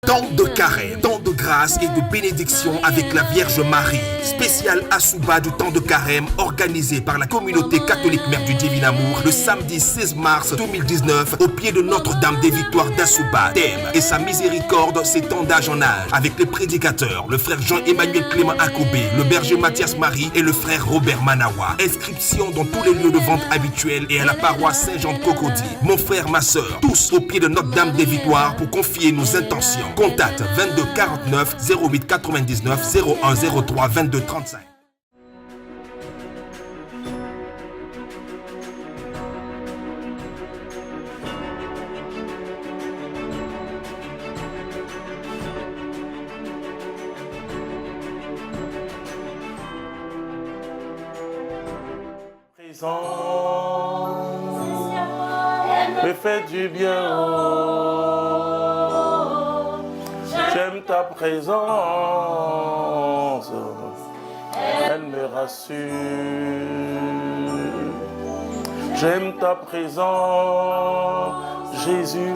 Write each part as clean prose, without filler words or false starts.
Temps de carême, temps de grâce et de bénédiction avec la Vierge Marie. Spécial Assouba du temps de carême organisé par la communauté catholique Mère du Divin Amour le samedi 16 mars 2019 au pied de Notre-Dame des Victoires d'Assouba. Thème et sa miséricorde s'étend d'âge en âge avec les prédicateurs, le frère Jean-Emmanuel Clément Akobé, le berger Mathias Marie et le frère Robert Manawa. Inscription dans tous les lieux de vente habituels et à la paroisse Saint-Jean de Cocody. Mon frère, ma soeur, tous au pied de Notre-Dame des Victoires pour confier nos intentions. Contact 22 49 08 99 01 03 22 35. Me fait du bien, oh. J'aime ta présence, elle me rassure. J'aime ta présence, Jésus,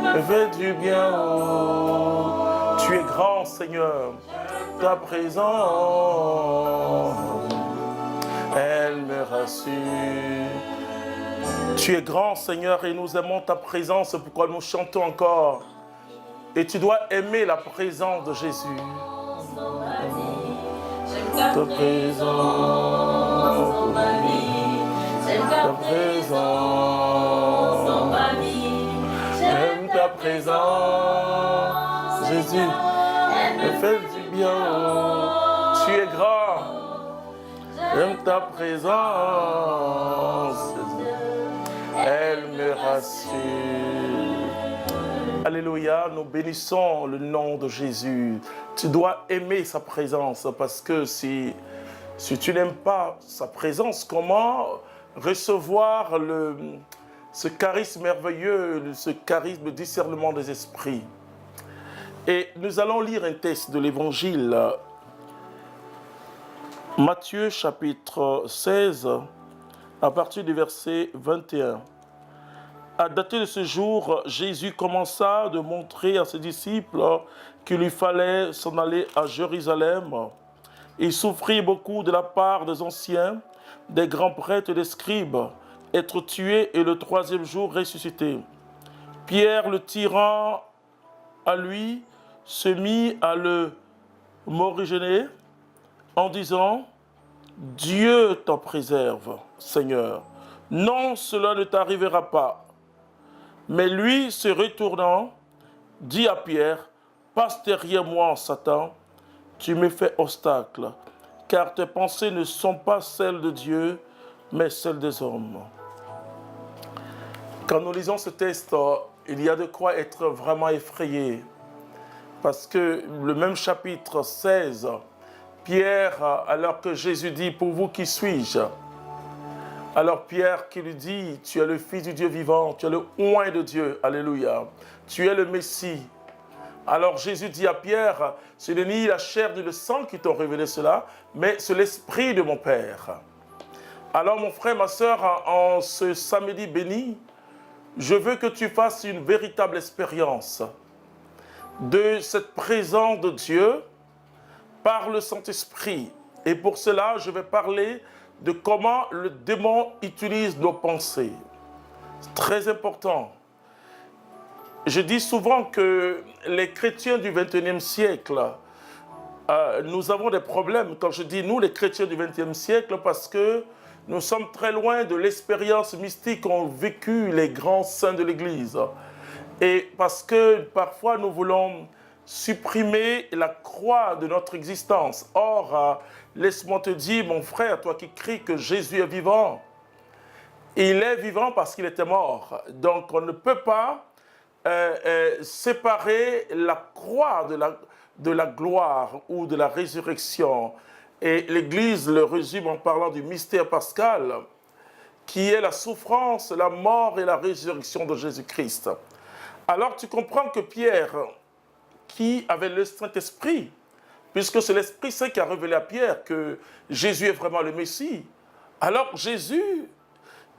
me fait du bien, oh. Tu es grand, Seigneur, ta présence, elle me rassure. Tu es grand, Seigneur, et nous aimons ta présence, c'est pourquoi nous chantons encore. Et tu dois aimer la présence de Jésus. Ta présence, ta présence, j'aime ta présence, Jésus, me fait du bien. Tu es grand, j'aime ta présence. Elle me rassure. Alléluia, nous bénissons le nom de Jésus. Tu dois aimer sa présence parce que si tu n'aimes pas sa présence, comment recevoir ce charisme merveilleux, ce charisme de discernement des esprits? Et nous allons lire un texte de l'Évangile. Matthieu chapitre 16, à partir du verset 21. À dater de ce jour, Jésus commença de montrer à ses disciples qu'il lui fallait s'en aller à Jérusalem. Il souffrit beaucoup de la part des anciens, des grands prêtres et des scribes, être tué et le troisième jour ressuscité. Pierre, le tirant à lui, se mit à le morigéner en disant: Dieu t'en préserve, Seigneur. Non, cela ne t'arrivera pas. Mais lui, se retournant, dit à Pierre: Passe derrière moi, Satan, tu me fais obstacle, car tes pensées ne sont pas celles de Dieu, mais celles des hommes. Quand nous lisons ce texte, il y a de quoi être vraiment effrayé, parce que le même chapitre 16, Pierre, alors que Jésus dit: Pour vous, qui suis-je? Alors Pierre qui lui dit: Tu es le Fils du Dieu vivant, tu es le oint de Dieu, alléluia, tu es le Messie. Alors Jésus dit à Pierre: Ce n'est ni la chair ni le sang qui t'ont révélé cela, mais c'est l'Esprit de mon Père. Alors mon frère, ma soeur, en ce samedi béni, je veux que tu fasses une véritable expérience de cette présence de Dieu par le Saint-Esprit. Et pour cela, je vais parler de comment le démon utilise nos pensées. C'est très important. Je dis souvent que les chrétiens du XXIe siècle, nous avons des problèmes. Quand je dis nous, les chrétiens du XXe siècle, parce que nous sommes très loin de l'expérience mystique qu'ont vécu les grands saints de l'Église. Et parce que parfois nous voulons supprimer la croix de notre existence. Or, laisse-moi te dire, mon frère, toi qui cries que Jésus est vivant, il est vivant parce qu'il était mort. Donc, on ne peut pas séparer la croix de la gloire ou de la résurrection. Et l'Église le résume en parlant du mystère pascal, qui est la souffrance, la mort et la résurrection de Jésus-Christ. Alors, tu comprends que Pierre, qui avait le Saint-Esprit, puisque c'est l'Esprit Saint qui a révélé à Pierre que Jésus est vraiment le Messie. Alors Jésus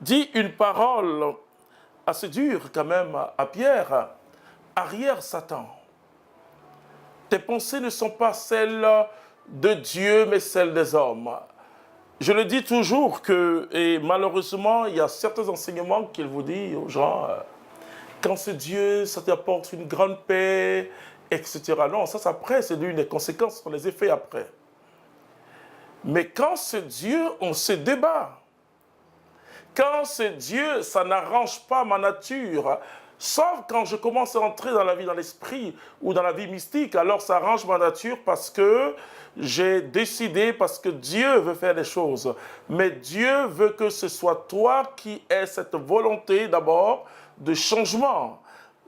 dit une parole assez dure quand même à Pierre: arrière Satan. tes pensées ne sont pas celles de Dieu, mais celles des hommes. Je le dis toujours que, et malheureusement, il y a certains enseignements qu'il vous dit aux gens, quand c'est Dieu, ça t'apporte une grande paix, etc. Non, ça après, c'est l'une des conséquences, sur les effets après. Mais quand c'est Dieu, on se débat. Quand c'est Dieu, ça n'arrange pas ma nature. Sauf quand je commence à entrer dans la vie, dans l'esprit ou dans la vie mystique, alors ça arrange ma nature parce que j'ai décidé, parce que Dieu veut faire des choses. Mais Dieu veut que ce soit toi qui aies cette volonté d'abord de changement.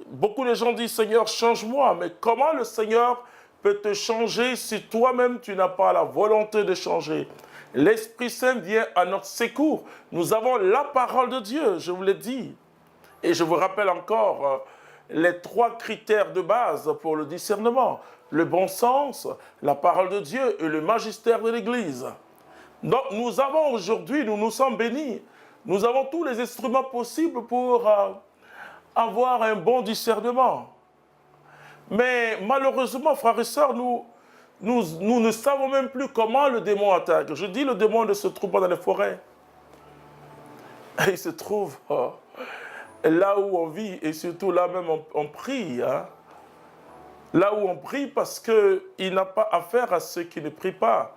Beaucoup de gens disent, Seigneur, change-moi. Mais comment le Seigneur peut te changer si toi-même tu n'as pas la volonté de changer? L'Esprit Saint vient à notre secours. Nous avons la parole de Dieu, je vous l'ai dit. Et je vous rappelle encore les 3 critères de base pour le discernement. Le bon sens, la parole de Dieu et le magistère de l'Église. Donc nous avons aujourd'hui, nous nous sommes bénis. Nous avons tous les instruments possibles pour avoir un bon discernement. Mais malheureusement, frères et sœurs, nous ne savons même plus comment le démon attaque. Je dis le démon ne se trouve pas dans les forêts. Il se trouve là où on vit et surtout là même on prie. Hein? Là où on prie parce qu'il n'a pas affaire à ceux qui ne prient pas.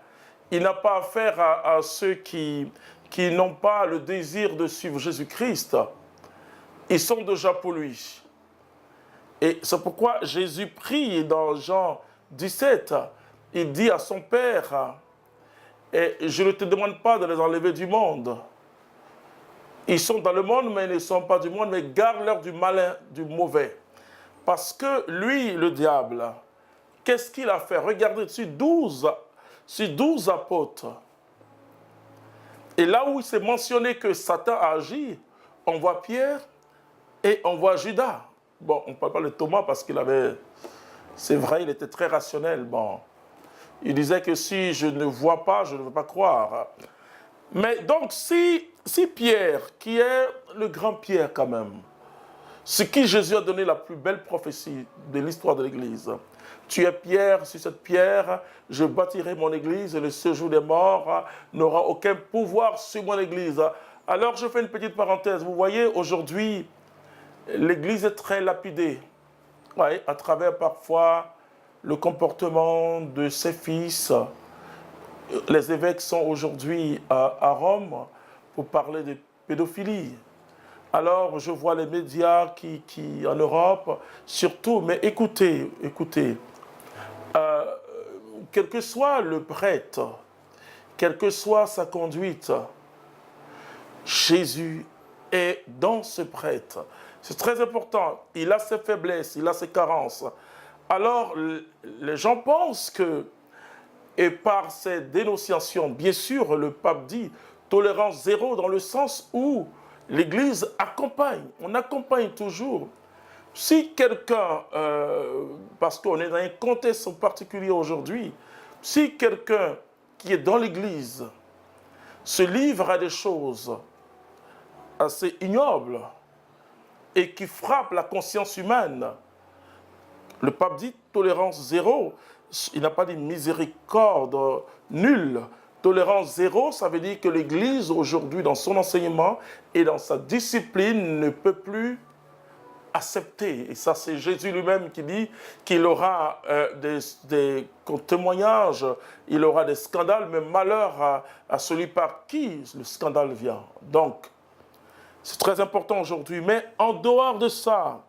Il n'a pas affaire à ceux qui n'ont pas le désir de suivre Jésus-Christ. Ils sont déjà pour lui. Et c'est pourquoi Jésus prie dans Jean 17. Il dit à son Père, et je ne te demande pas de les enlever du monde. Ils sont dans le monde, mais ils ne sont pas du monde, mais garde-leur du malin, du mauvais. Parce que lui, le diable, qu'est-ce qu'il a fait? Regardez sur 12 apôtres. Et là où il s'est mentionné que Satan a agi, on voit Pierre et on voit Judas. Bon, on ne parle pas de Thomas parce qu'il avait... C'est vrai, il était très rationnel. Bon, il disait que si je ne vois pas, je ne veux pas croire. Mais donc, si Pierre, qui est le grand Pierre quand même, ce qui Jésus a donné la plus belle prophétie de l'histoire de l'Église. Tu es Pierre, sur cette pierre, je bâtirai mon Église et le séjour des morts n'aura aucun pouvoir sur mon Église. Alors, je fais une petite parenthèse. Vous voyez, aujourd'hui, l'Église est très lapidée. Ouais, à travers parfois le comportement de ses fils. Les évêques sont aujourd'hui à Rome pour parler de pédophilie. Alors, je vois les médias qui en Europe, surtout, mais écoutez, quel que soit le prêtre, quelle que soit sa conduite, Jésus est dans ce prêtre. C'est très important. Il a ses faiblesses, il a ses carences. Alors, les gens pensent que, et par ces dénonciations, bien sûr, le pape dit tolérance zéro dans le sens où l'Église accompagne, on accompagne toujours. Si quelqu'un, parce qu'on est dans un contexte particulier aujourd'hui, si quelqu'un qui est dans l'Église se livre à des choses assez ignobles et qui frappent la conscience humaine, le pape dit tolérance zéro, il n'a pas dit miséricorde nulle. Tolérance zéro, ça veut dire que l'Église, aujourd'hui, dans son enseignement et dans sa discipline, ne peut plus accepter. Et ça, c'est Jésus lui-même qui dit qu'il aura des témoignages, il aura des scandales, mais malheur à celui par qui le scandale vient. Donc, c'est très important aujourd'hui. Mais en dehors de ça,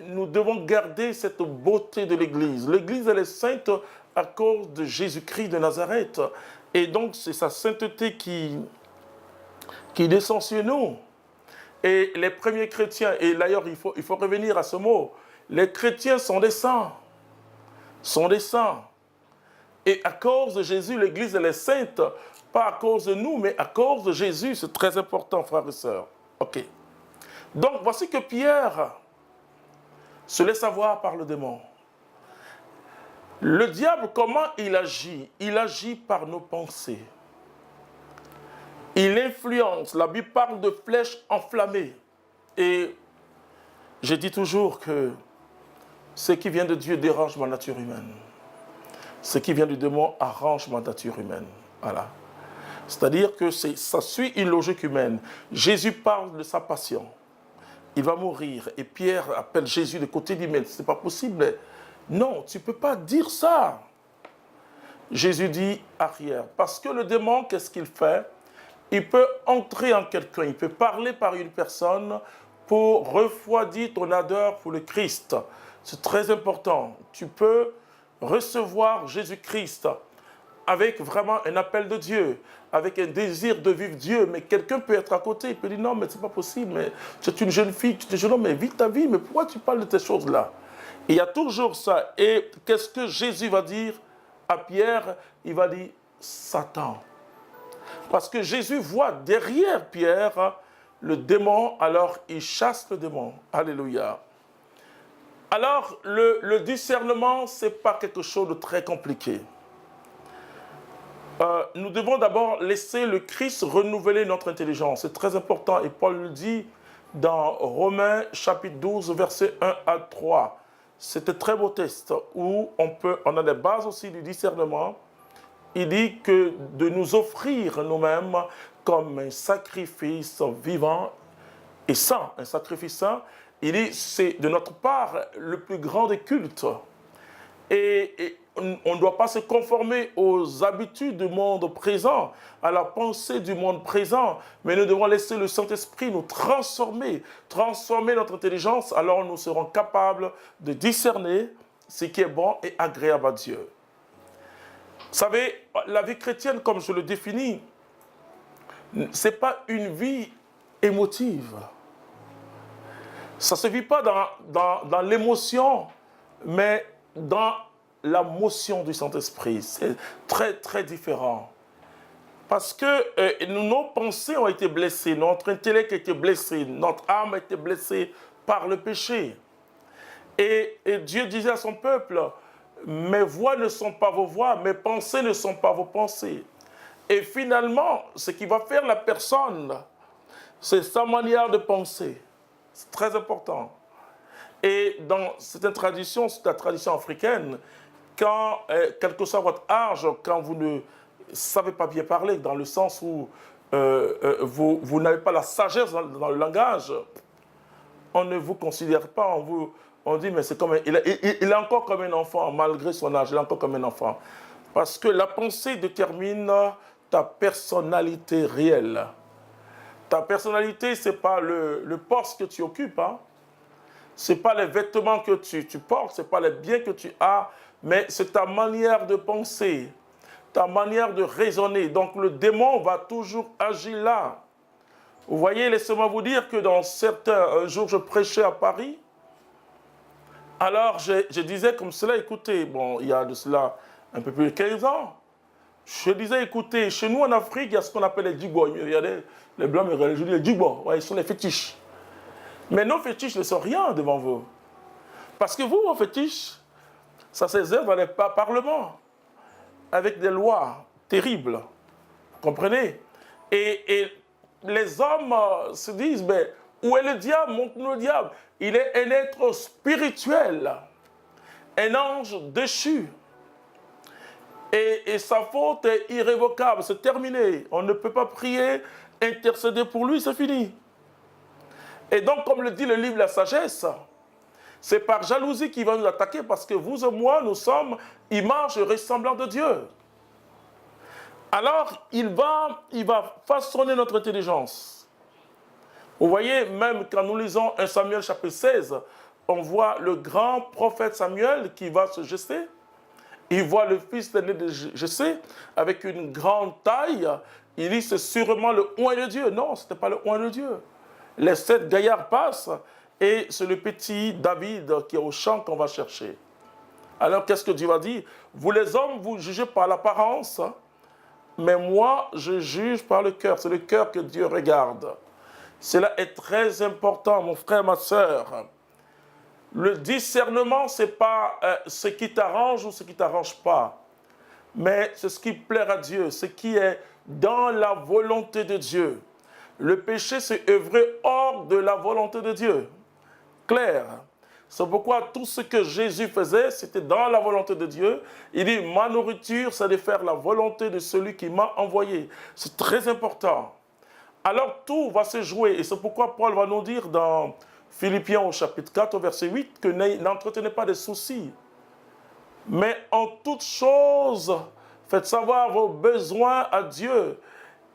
nous devons garder cette beauté de l'Église. L'Église, elle est sainte à cause de Jésus-Christ de Nazareth. Et donc, c'est sa sainteté qui descend sur nous. Et les premiers chrétiens, et d'ailleurs, il faut revenir à ce mot, les chrétiens sont des saints. Sont des saints. Et à cause de Jésus, l'Église, elle est sainte, pas à cause de nous, mais à cause de Jésus. C'est très important, frères et sœurs. OK. Donc, voici que Pierre se laisse avoir par le démon. Le diable, comment il agit? Il agit par nos pensées. Il influence. La Bible parle de flèches enflammées. Et je dis toujours que Ce qui vient de Dieu dérange ma nature humaine. Ce qui vient du démon arrange ma nature humaine. Voilà. C'est-à-dire que ça suit une logique humaine. Jésus parle de sa passion. Il va mourir. Et Pierre appelle Jésus de côté, dit, mais ce n'est pas possible. Non, tu ne peux pas dire ça. Jésus dit, arrière. Parce que le démon, qu'est-ce qu'il fait? Il peut entrer en quelqu'un, il peut parler par une personne pour refroidir ton ardeur pour le Christ. C'est très important. Tu peux recevoir Jésus-Christ avec vraiment un appel de Dieu, avec un désir de vivre Dieu, mais quelqu'un peut être à côté, il peut dire non, mais c'est pas possible, mais tu es une jeune fille, tu es jeune homme, mais vis ta vie, mais pourquoi tu parles de ces choses-là? Il y a toujours ça. Et qu'est-ce que Jésus va dire à Pierre? Il va dire Satan. Parce que Jésus voit derrière Pierre le démon, alors il chasse le démon. Alléluia. Alors, le discernement, ce n'est pas quelque chose de très compliqué. Nous devons d'abord laisser le Christ renouveler notre intelligence. C'est très important. Et Paul le dit dans Romains chapitre 12, versets 1 à 3. C'est un très beau texte où on a des bases aussi du discernement. Il dit que de nous offrir nous-mêmes comme un sacrifice vivant et saint, un sacrifice saint, il dit c'est de notre part le plus grand des cultes. Et on ne doit pas se conformer aux habitudes du monde présent, à la pensée du monde présent, mais nous devons laisser le Saint-Esprit nous transformer notre intelligence, alors nous serons capables de discerner ce qui est bon et agréable à Dieu. Vous savez, la vie chrétienne, comme je le définis, ce n'est pas une vie émotive. Ça ne se vit pas dans l'émotion, mais dans la motion du Saint-Esprit. C'est très, très différent. Parce que nos pensées ont été blessées, notre intellect a été blessé, notre âme a été blessée par le péché. Et Dieu disait à son peuple, mes voix ne sont pas vos voix, mes pensées ne sont pas vos pensées. Et finalement, ce qui va faire la personne, c'est sa manière de penser. C'est très important. Et dans certaines traditions, c'est la tradition africaine, quand, quel que soit votre âge, quand vous ne savez pas bien parler, dans le sens où vous n'avez pas la sagesse dans le langage, on ne vous considère pas, on dit, mais c'est comme il est encore comme un enfant, malgré son âge, il est encore comme un enfant. Parce que la pensée détermine ta personnalité réelle. Ta personnalité, ce n'est pas le poste que tu occupes, hein. Ce n'est pas les vêtements que tu portes, ce n'est pas les biens que tu as, mais c'est ta manière de penser, ta manière de raisonner. Donc le démon va toujours agir là. Vous voyez, laissez-moi vous dire que dans certains jours, je prêchais à Paris. Alors je disais comme cela, écoutez, bon, il y a de cela un peu plus de 15 ans. Je disais, écoutez, chez nous en Afrique, il y a ce qu'on appelle les djibos. Il y a les blancs, mais je dis les djibos, ouais, ils sont les fétiches. Mais nos fétiches ne sont rien devant vous. Parce que vous, vos fétiches, ça s'exerce dans les parlements, avec des lois terribles. Comprenez? Et les hommes se disent, mais où est le diable? Montre-nous le diable. Il est un être spirituel, un ange déchu. Et sa faute est irrévocable, c'est terminé. On ne peut pas prier, intercéder pour lui, c'est fini. Et donc, comme le dit le livre La Sagesse, c'est par jalousie qu'il va nous attaquer parce que vous et moi, nous sommes image et ressemblant de Dieu. Alors, il va façonner notre intelligence. Vous voyez, même quand nous lisons 1 Samuel chapitre 16, on voit le grand prophète Samuel qui va se gester. Il voit le fils d'aîné de Jessé avec une grande taille. Il dit, c'est sûrement le oint de Dieu. Non, ce n'était pas le oint de Dieu. Les 7 gaillards passent et c'est le petit David qui est au champ qu'on va chercher. Alors, qu'est-ce que Dieu va dire? Vous les hommes, vous jugez par l'apparence, mais moi, je juge par le cœur. C'est le cœur que Dieu regarde. Cela est très important, mon frère, ma soeur. Le discernement, ce n'est pas ce qui t'arrange ou ce qui ne t'arrange pas, mais c'est ce qui plaît à Dieu, ce qui est dans la volonté de Dieu. Le péché, c'est œuvrer hors de la volonté de Dieu. Clair. C'est pourquoi tout ce que Jésus faisait, c'était dans la volonté de Dieu. Il dit, ma nourriture, c'est de faire la volonté de celui qui m'a envoyé. C'est très important. Alors tout va se jouer. Et c'est pourquoi Paul va nous dire dans Philippiens au chapitre 4, au verset 8, que n'entretenez pas de soucis. Mais en toute chose, faites savoir vos besoins à Dieu.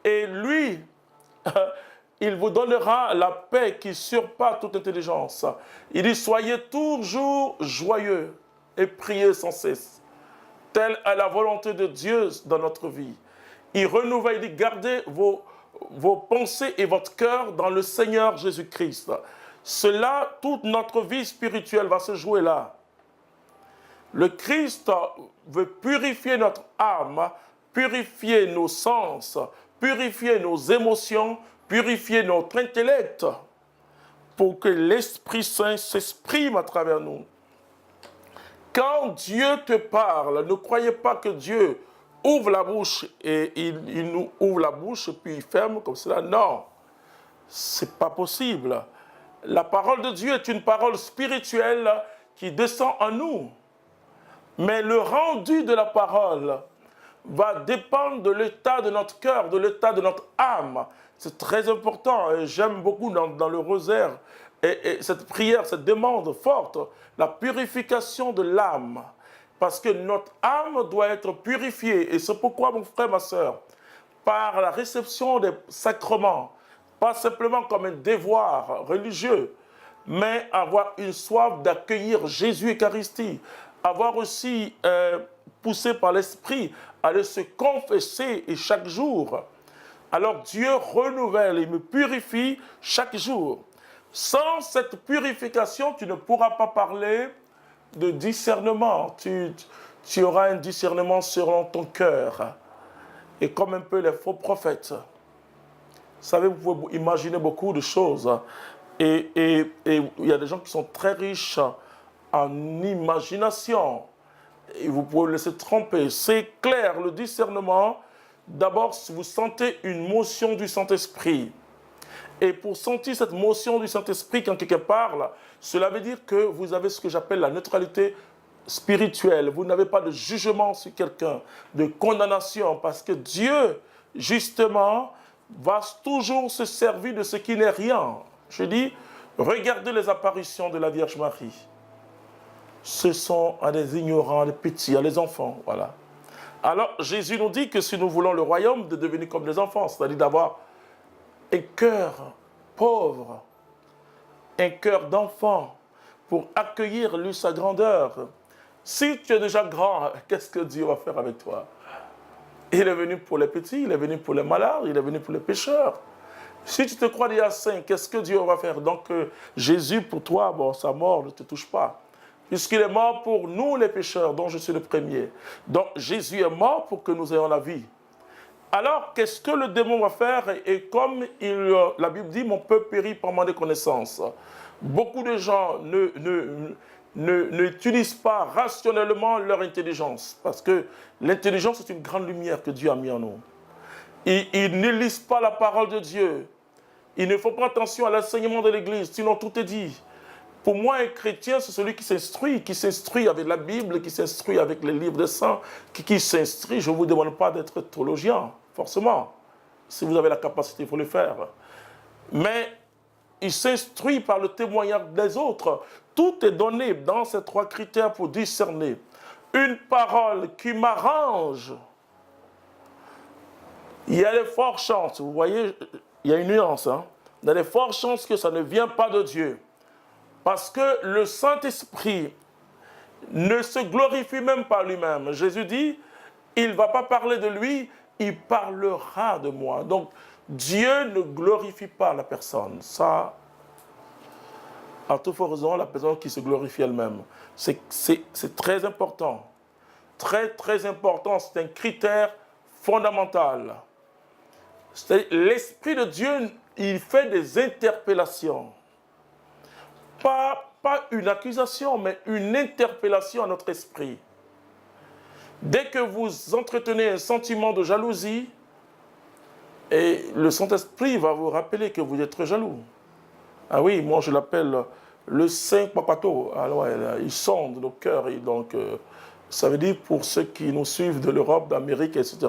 Et lui, il vous donnera la paix qui surpasse toute intelligence. Il dit, soyez toujours joyeux et priez sans cesse. Telle est la volonté de Dieu dans notre vie. Il renouvelle, il dit, gardez vos pensées et votre cœur dans le Seigneur Jésus-Christ. Cela, toute notre vie spirituelle va se jouer là. Le Christ veut purifier notre âme, purifier nos sens, purifier nos émotions, purifier notre intellect pour que l'Esprit Saint s'exprime à travers nous. Quand Dieu te parle, ne croyez pas que Dieu ouvre la bouche et il nous ouvre la bouche puis il ferme comme cela. Non, c'est pas possible. La parole de Dieu est une parole spirituelle qui descend en nous. Mais le rendu de la parole va dépendre de l'état de notre cœur, de l'état de notre âme. C'est très important. Et j'aime beaucoup dans le rosaire et cette prière, cette demande forte, la purification de l'âme. Parce que notre âme doit être purifiée. Et c'est pourquoi, mon frère, ma soeur, par la réception des sacrements, pas simplement comme un devoir religieux, mais avoir une soif d'accueillir Jésus Eucharistie, avoir aussi poussé par l'Esprit à aller se confesser et chaque jour. Alors Dieu renouvelle et me purifie chaque jour. Sans cette purification, tu ne pourras pas parler de discernement. Tu auras un discernement selon ton cœur. Et comme un peu les faux prophètes. Vous savez, vous pouvez imaginer beaucoup de choses. Et il y a des gens qui sont très riches en imagination. Et vous pouvez vous laisser tromper. C'est clair, le discernement, d'abord, si vous sentez une motion du Saint-Esprit. Et pour sentir cette motion du Saint-Esprit quand quelqu'un parle, cela veut dire que vous avez ce que j'appelle la neutralité spirituelle. Vous n'avez pas de jugement sur quelqu'un, de condamnation, parce que Dieu, justement, va toujours se servir de ce qui n'est rien. Je dis, regardez les apparitions de la Vierge Marie. Ce sont à des ignorants, à des petits, à des enfants, voilà. Alors, Jésus nous dit que si nous voulons le royaume, de devenir comme des enfants, c'est-à-dire d'avoir un cœur pauvre, un cœur d'enfant, pour accueillir lui sa grandeur. Si tu es déjà grand, qu'est-ce que Dieu va faire avec toi? Il est venu pour les petits, il est venu pour les malades, il est venu pour les pécheurs. Si tu te crois déjà saint, qu'est-ce que Dieu va faire? Donc Jésus, pour toi, bon, sa mort ne te touche pas. Puisqu'il est mort pour nous les pécheurs, dont je suis le premier. Donc Jésus est mort pour que nous ayons la vie. Alors, qu'est-ce que le démon va faire? Et comme la Bible dit, mon peuple périt par manque de connaissance. Beaucoup de gens n'utilisent pas rationnellement leur intelligence. Parce que l'intelligence est une grande lumière que Dieu a mis en nous. Ils ne lisent pas la parole de Dieu. Ils ne font pas attention à l'enseignement de l'Église, sinon tout est dit. Pour moi, un chrétien, c'est celui qui s'instruit avec la Bible, qui s'instruit avec les livres des saints, qui s'instruit. Je ne vous demande pas d'être théologien, forcément. Si vous avez la capacité, il faut le faire. Mais il s'instruit par le témoignage des autres. Tout est donné dans ces trois critères pour discerner. Une parole qui m'arrange. Il y a des fortes chances, vous voyez, il y a une nuance, hein? Il y a des fortes chances que ça ne vient pas de Dieu. Parce que le Saint-Esprit ne se glorifie même pas lui-même. Jésus dit, il ne va pas parler de lui, il parlera de moi. Donc, Dieu ne glorifie pas la personne. Ça, à toute raison, la personne qui se glorifie elle-même. C'est très important. Très, très important. C'est un critère fondamental. L'Esprit de Dieu, il fait des interpellations. Pas une accusation, mais une interpellation à notre esprit. Dès que vous entretenez un sentiment de jalousie, et le Saint-Esprit va vous rappeler que vous êtes très jaloux. Ah oui, moi je l'appelle le Saint Papato, alors il sonde nos cœurs. Et donc, ça veut dire pour ceux qui nous suivent de l'Europe, d'Amérique, etc.,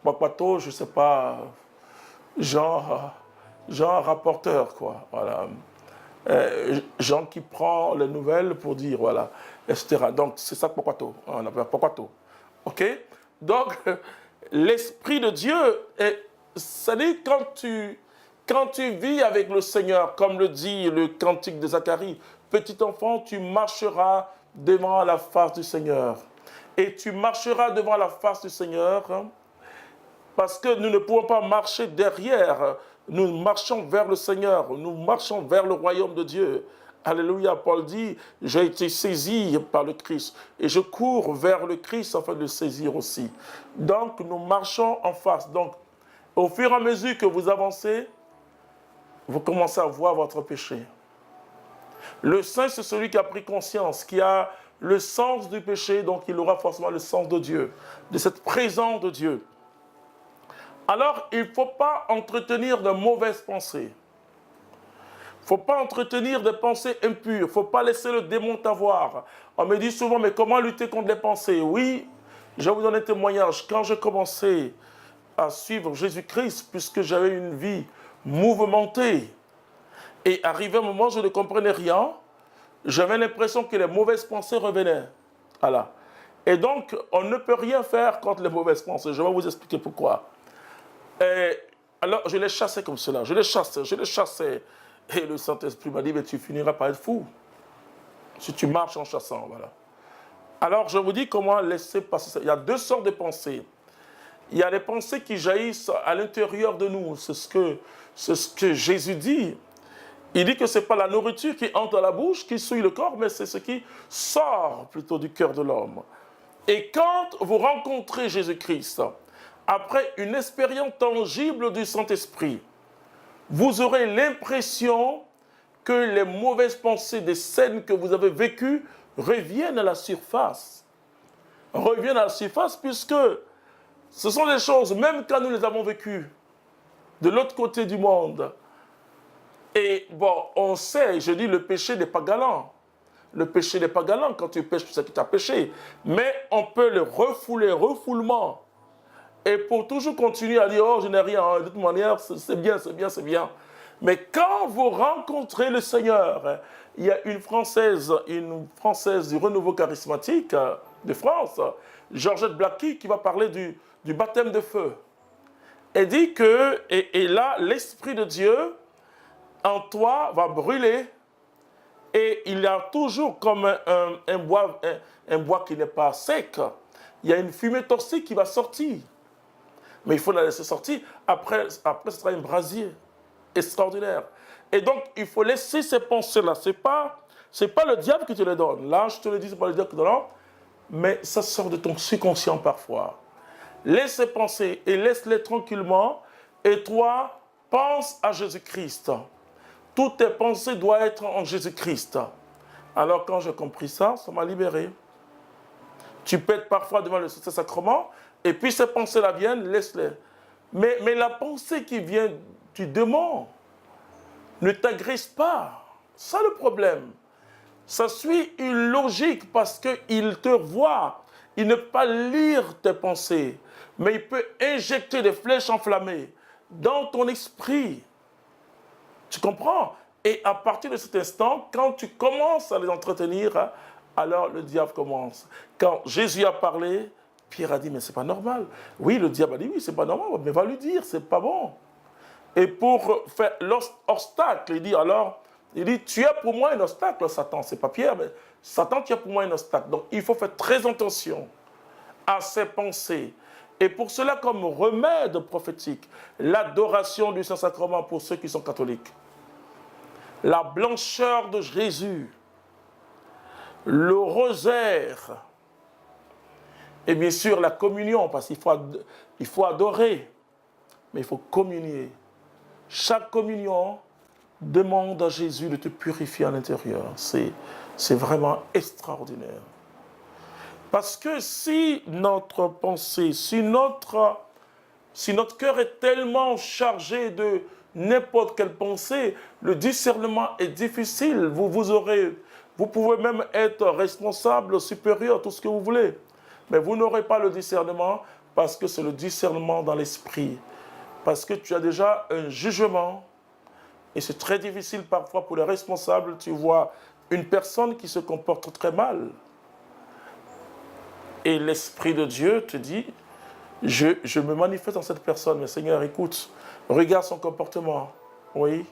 Papato, je ne sais pas, genre rapporteur, quoi. Voilà. Jean qui prend les nouvelles pour dire, voilà, etc. Donc, c'est ça Papato. On appelle Papato. OK? Donc, l'Esprit de Dieu, ça dit quand tu vis avec le Seigneur, comme le dit le cantique de Zacharie, petit enfant, tu marcheras devant la face du Seigneur. Et tu marcheras devant la face du Seigneur, hein, parce que nous ne pouvons pas marcher derrière. Nous marchons vers le Seigneur, nous marchons vers le royaume de Dieu. Alléluia, Paul dit, j'ai été saisi par le Christ et je cours vers le Christ afin de le saisir aussi. Donc, nous marchons en face. Donc, au fur et à mesure que vous avancez, vous commencez à voir votre péché. Le saint, c'est celui qui a pris conscience, qui a le sens du péché, donc il aura forcément le sens de Dieu, de cette présence de Dieu. Alors, il ne faut pas entretenir de mauvaises pensées. Il ne faut pas entretenir des pensées impures. Il ne faut pas laisser le démon t'avoir. On me dit souvent, mais comment lutter contre les pensées? Oui, je vais vous donner un témoignage. Quand j'ai commencé à suivre Jésus-Christ, puisque j'avais une vie mouvementée, et arrivé un moment où je ne comprenais rien, j'avais l'impression que les mauvaises pensées revenaient. Voilà. Et donc, on ne peut rien faire contre les mauvaises pensées. Je vais vous expliquer pourquoi. Et alors, je les chassais comme cela. Je les chassais. Et le Saint-Esprit m'a dit, mais tu finiras par être fou. Si tu marches en chassant, voilà. Alors, je vous dis comment laisser passer ça. Il y a deux sortes de pensées. Il y a les pensées qui jaillissent à l'intérieur de nous. C'est ce que Jésus dit. Il dit que ce n'est pas la nourriture qui entre dans la bouche, qui souille le corps, mais c'est ce qui sort plutôt du cœur de l'homme. Et quand vous rencontrez Jésus-Christ, après une expérience tangible du Saint-Esprit, vous aurez l'impression que les mauvaises pensées des scènes que vous avez vécues reviennent à la surface. Reviennent à la surface puisque ce sont des choses, même quand nous les avons vécues, de l'autre côté du monde. Et bon, on sait, je dis, le péché n'est pas galant. Le péché n'est pas galant. Quand tu pêches, tu sais que tu as péché. Mais on peut le refoulement. Et pour toujours continuer à dire, oh, je n'ai rien, de toute manière, c'est bien, c'est bien, c'est bien. Mais quand vous rencontrez le Seigneur, il y a une Française du renouveau charismatique de France, Georgette Blacky, qui va parler du baptême de feu. Elle dit que, et là, l'Esprit de Dieu en toi va brûler, et il y a toujours comme un bois qui n'est pas sec, il y a une fumée toxique qui va sortir. Mais il faut la laisser sortir. Après ce sera un brasier extraordinaire. Et donc, il faut laisser ces pensées-là. Ce n'est pas le diable qui te les donne. Là, je te le dis, ce n'est pas le diable qui te le donne. Mais ça sort de ton subconscient parfois. Laisse ces pensées et laisse-les tranquillement. Et toi, pense à Jésus-Christ. Toutes tes pensées doivent être en Jésus-Christ. Alors, quand j'ai compris ça, ça m'a libéré. Tu peux être parfois devant le Saint-Sacrement, et puis ces pensées-là viennent, laisse-les. Mais la pensée qui vient du démon ne t'agresse pas. C'est ça le problème. Ça suit une logique parce qu'il te voit. Il ne peut pas lire tes pensées, mais il peut injecter des flèches enflammées dans ton esprit. Tu comprends? Et à partir de cet instant, quand tu commences à les entretenir, alors le diable commence. Quand Jésus a parlé, Pierre a dit, mais c'est pas normal. Oui, le diable a dit, oui, c'est pas normal, mais va lui dire, c'est pas bon. Et pour faire l'obstacle, il dit, tu es pour moi un obstacle, Satan. C'est pas Pierre, mais Satan, tu es pour moi un obstacle. Donc, il faut faire très attention à ses pensées. Et pour cela, comme remède prophétique, l'adoration du Saint-Sacrement pour ceux qui sont catholiques. La blancheur de Jésus, le rosaire, et bien sûr la communion, parce qu'il faut adorer, mais il faut communier. Chaque communion demande à Jésus de te purifier à l'intérieur. C'est vraiment extraordinaire. Parce que si notre pensée, si notre cœur est tellement chargé n'importe quelle pensée. Le discernement est difficile. Vous pouvez même être responsable, supérieur, tout ce que vous voulez. Mais vous n'aurez pas le discernement parce que c'est le discernement dans l'esprit. Parce que tu as déjà un jugement. Et c'est très difficile parfois pour les responsables. Tu vois une personne qui se comporte très mal. Et l'Esprit de Dieu te dit, je me manifeste dans cette personne. Mais Seigneur, écoute, regarde son comportement. Oui.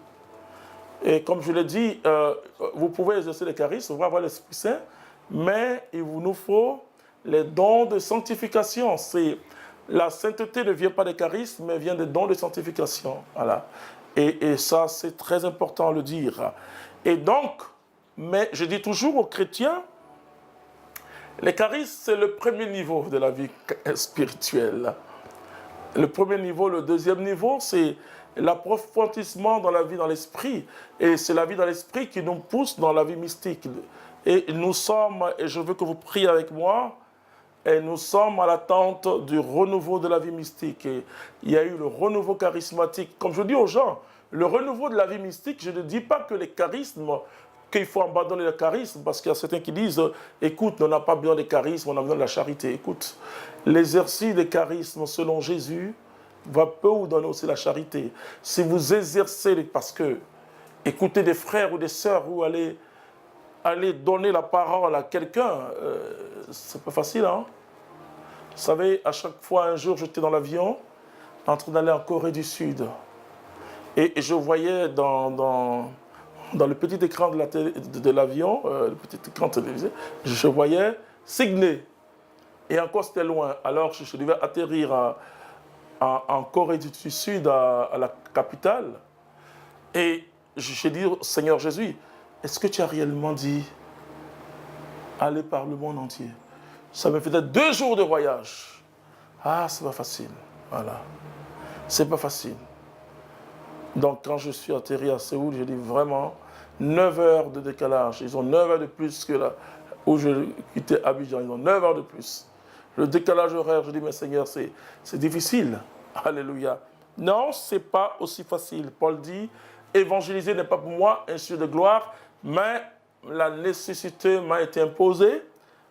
Et comme je l'ai dit, vous pouvez exercer les charismes, vous pouvez avoir l'Esprit Saint, mais il nous faut les dons de sanctification. La sainteté ne vient pas des charismes, mais vient des dons de sanctification. Voilà. Et ça, c'est très important à le dire. Et donc, mais je dis toujours aux chrétiens, les charismes, c'est le premier niveau de la vie spirituelle. Le premier niveau, le deuxième niveau, c'est l'approfondissement dans la vie dans l'esprit. Et c'est la vie dans l'esprit qui nous pousse dans la vie mystique. Et nous sommes, et je veux que vous priez avec moi, et nous sommes à l'attente du renouveau de la vie mystique. Et il y a eu le renouveau charismatique. Comme je dis aux gens, le renouveau de la vie mystique, je ne dis pas que les charismes, qu'il faut abandonner le charisme, parce qu'il y a certains qui disent, écoute, on n'a pas besoin des charismes, on a besoin de la charité. Écoute, l'exercice des charismes selon Jésus va peu vous donner aussi la charité. Si vous exercez, parce que écouter des frères ou des sœurs ou aller donner la parole à quelqu'un, c'est pas facile, hein? Vous savez, à chaque fois, un jour, j'étais dans l'avion, en train d'aller en Corée du Sud. Et je voyais dans le petit écran de l'avion, le petit écran télévisé, je voyais Sydney. Et encore, c'était loin. Alors, je devais atterrir en Corée du Sud, à la capitale. Et j'ai dit, Seigneur Jésus, est-ce que tu as réellement dit aller par le monde entier? Ça me faisait 2 jours de voyage. Ah, c'est pas facile. Voilà. C'est pas facile. Donc, quand je suis atterri à Séoul, j'ai dit vraiment 9 heures de décalage. Ils ont 9 heures de plus que là où je quittais Abidjan. Ils ont 9 heures de plus. Le décalage horaire, je dis, mais Seigneur, c'est difficile. Alléluia. Non, ce n'est pas aussi facile. Paul dit, évangéliser n'est pas pour moi un sujet de gloire, mais la nécessité m'a été imposée.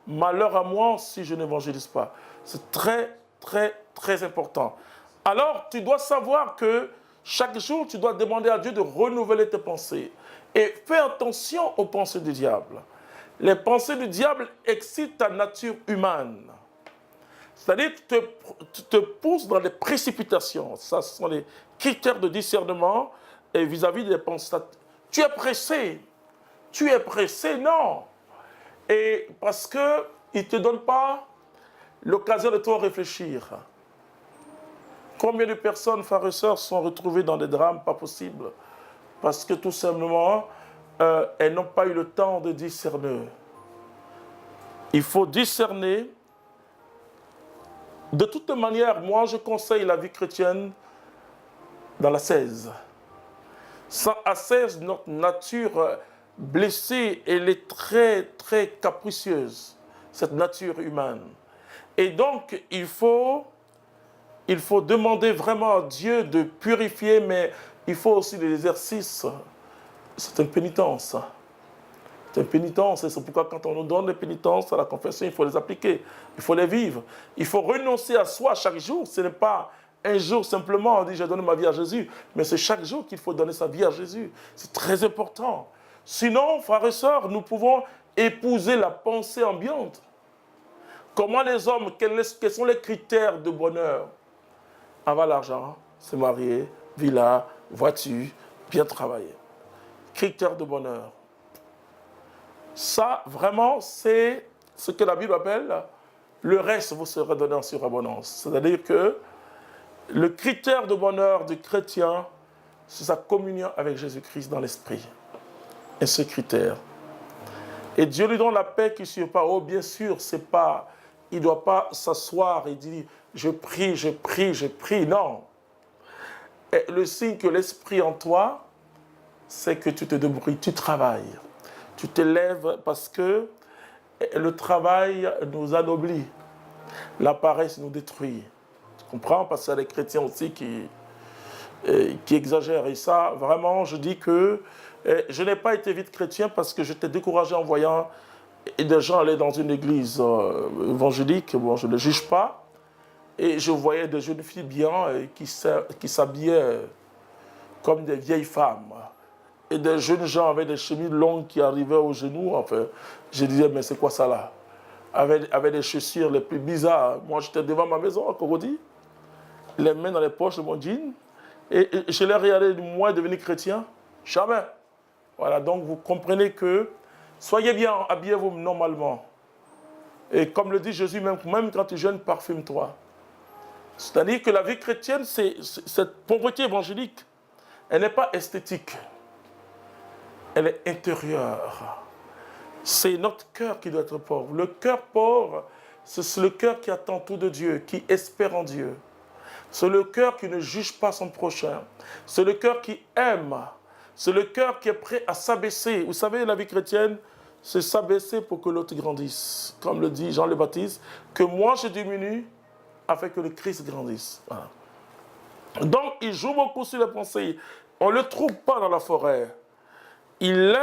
Malheur à moi si je n'évangélise pas. C'est très, très, très important. Alors, tu dois savoir que chaque jour, tu dois demander à Dieu de renouveler tes pensées. Et fais attention aux pensées du diable. Les pensées du diable excitent ta nature humaine. C'est-à-dire tu te pousses dans les précipitations. Ça, ce sont les critères de discernement et vis-à-vis des pensées. Tu es pressé. Tu es pressé, non. Et parce qu'il ne te donne pas l'occasion de trop réfléchir. Combien de personnes, frères et sœurs, sont retrouvées dans des drames pas possibles? Parce que tout simplement, elles n'ont pas eu le temps de discerner. Il faut discerner. De toute manière, moi, je conseille la vie chrétienne dans l'ascèse. Sans ascèse, notre nature blessée, elle est très, très capricieuse, cette nature humaine. Et donc, il faut demander vraiment à Dieu de purifier, mais il faut aussi de l'exercice. C'est une pénitence. C'est une pénitence, et c'est pourquoi quand on nous donne des pénitences à la confession, il faut les appliquer, il faut les vivre. Il faut renoncer à soi chaque jour. Ce n'est pas un jour simplement, on dit j'ai donné ma vie à Jésus, mais c'est chaque jour qu'il faut donner sa vie à Jésus. C'est très important. Sinon, frères et sœurs, nous pouvons épouser la pensée ambiante. Comment les hommes, quels sont les critères de bonheur? Avoir l'argent, se marier, villa, voiture, bien travailler. Critères de bonheur. Ça, vraiment, c'est ce que la Bible appelle le reste vous sera donné en surabondance. C'est-à-dire que le critère de bonheur du chrétien, c'est sa communion avec Jésus-Christ dans l'esprit. Et ce critère. Et Dieu lui donne la paix qui surpasse. Oh, bien sûr, c'est pas, il ne doit pas s'asseoir et dire je prie, je prie, je prie. Non. Et le signe que l'esprit en toi, c'est que tu te débrouilles, tu travailles. Tu te lèves parce que le travail nous anoblit. La paresse nous détruit. Tu comprends? Parce qu'il y a des chrétiens aussi qui qui exagèrent. Et ça, vraiment, je dis que je n'ai pas été vite chrétien parce que j'étais découragé en voyant des gens aller dans une église évangélique. Bon, je ne juge pas. Et je voyais des jeunes filles bien qui s'habillaient comme des vieilles femmes. Et des jeunes gens avec des chemises longues qui arrivaient aux genoux. Enfin, je disais, mais c'est quoi ça là? Avec des chaussures les plus bizarres. Moi, j'étais devant ma maison à Corondi, les mains dans les poches de mon jean. Et je l'ai regardé, moi, devenir chrétien. Jamais. Voilà, donc vous comprenez que soyez bien, habillez-vous normalement. Et comme le dit Jésus, même quand tu jeûnes, parfume-toi. C'est-à-dire que la vie chrétienne, cette pauvreté évangélique, elle n'est pas esthétique. Elle est intérieure. C'est notre cœur qui doit être pauvre. Le cœur pauvre, c'est le cœur qui attend tout de Dieu, qui espère en Dieu. C'est le cœur qui ne juge pas son prochain. C'est le cœur qui aime. C'est le cœur qui est prêt à s'abaisser. Vous savez, la vie chrétienne, c'est s'abaisser pour que l'autre grandisse. Comme le dit Jean le Baptiste, que moi je diminue afin que le Christ grandisse. Voilà. Donc, il joue beaucoup sur les pensées. On ne le trouve pas dans la forêt. Il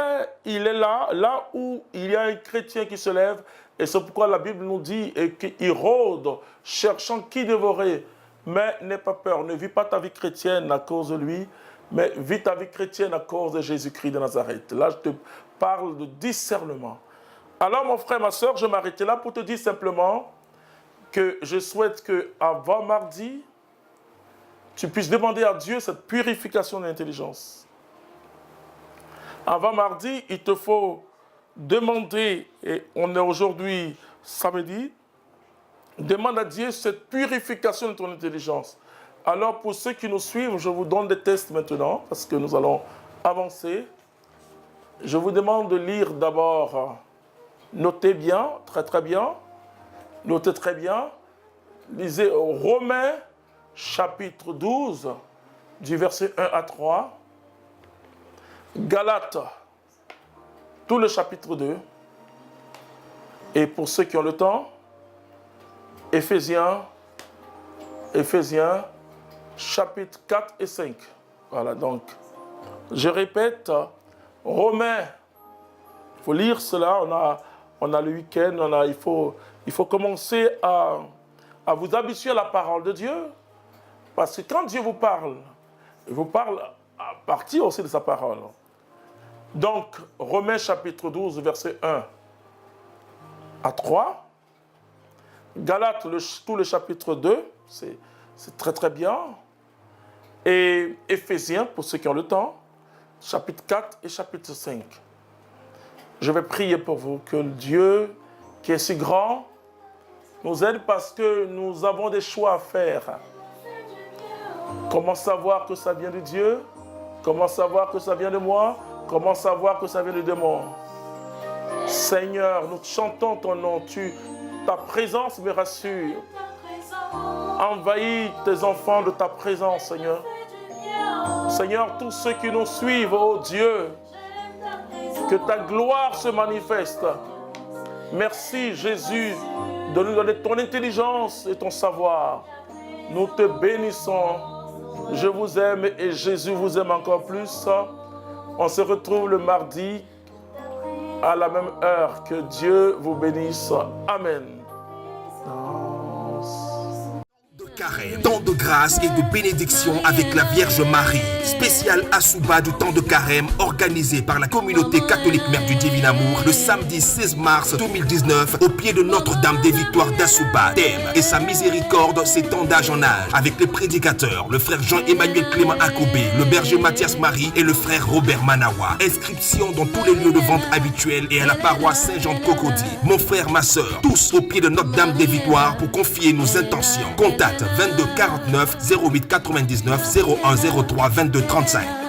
est là où il y a un chrétien qui se lève. Et c'est pourquoi la Bible nous dit qu'il rôde, cherchant qui dévorer. Mais n'aie pas peur, ne vis pas ta vie chrétienne à cause de lui, mais vis ta vie chrétienne à cause de Jésus-Christ de Nazareth. Là, je te parle de discernement. Alors, mon frère, ma soeur, je m'arrête là pour te dire simplement que je souhaite qu'avant mardi, tu puisses demander à Dieu cette purification de l'intelligence. Avant mardi, il te faut demander, et on est aujourd'hui samedi, demande à Dieu cette purification de ton intelligence. Alors pour ceux qui nous suivent, je vous donne des tests maintenant, parce que nous allons avancer. Je vous demande de lire d'abord, notez bien, très bien, notez très bien, lisez Romains chapitre 12, du verset 1 à 3, Galates, tout le chapitre 2, et pour ceux qui ont le temps, Éphésiens, chapitre 4 et 5. Voilà, donc, je répète, Romains, il faut lire cela, on a le week-end, il faut commencer à vous habituer à la parole de Dieu, parce que quand Dieu vous parle, il vous parle à partir aussi de sa parole. Donc, Romains chapitre 12, verset 1 à 3, Galates, tout le chapitre 2, c'est très bien. Et Éphésiens, pour ceux qui ont le temps, chapitre 4 et chapitre 5. Je vais prier pour vous, que Dieu, qui est si grand, nous aide parce que nous avons des choix à faire. Comment savoir que ça vient de Dieu? Comment savoir que ça vient de moi? Comment savoir que ça vient du démon? Seigneur, nous chantons ton nom, ta présence me rassure. Envahis tes enfants de ta présence, Seigneur. Seigneur, tous ceux qui nous suivent, oh Dieu, que ta gloire se manifeste. Merci, Jésus, de nous donner ton intelligence et ton savoir. Nous te bénissons. Je vous aime et Jésus vous aime encore plus. On se retrouve le mardi à la même heure. Que Dieu vous bénisse. Amen. Carême, temps de grâce et de bénédiction avec la Vierge Marie. Spécial Assouba du temps de Carême organisé par la communauté catholique Mère du Divin Amour le samedi 16 mars 2019 au pied de Notre-Dame des Victoires d'Assouba. Thème et sa miséricorde s'étend d'âge en âge avec les prédicateurs, le frère Jean-Emmanuel Clément Akobé, le berger Mathias Marie et le frère Robert Manawa. Inscription dans tous les lieux de vente habituels et à la paroisse Saint-Jean de Cocody. Mon frère, ma soeur, tous au pied de Notre-Dame des Victoires pour confier nos intentions. Contact 22 49 08 99 01 03 22 35.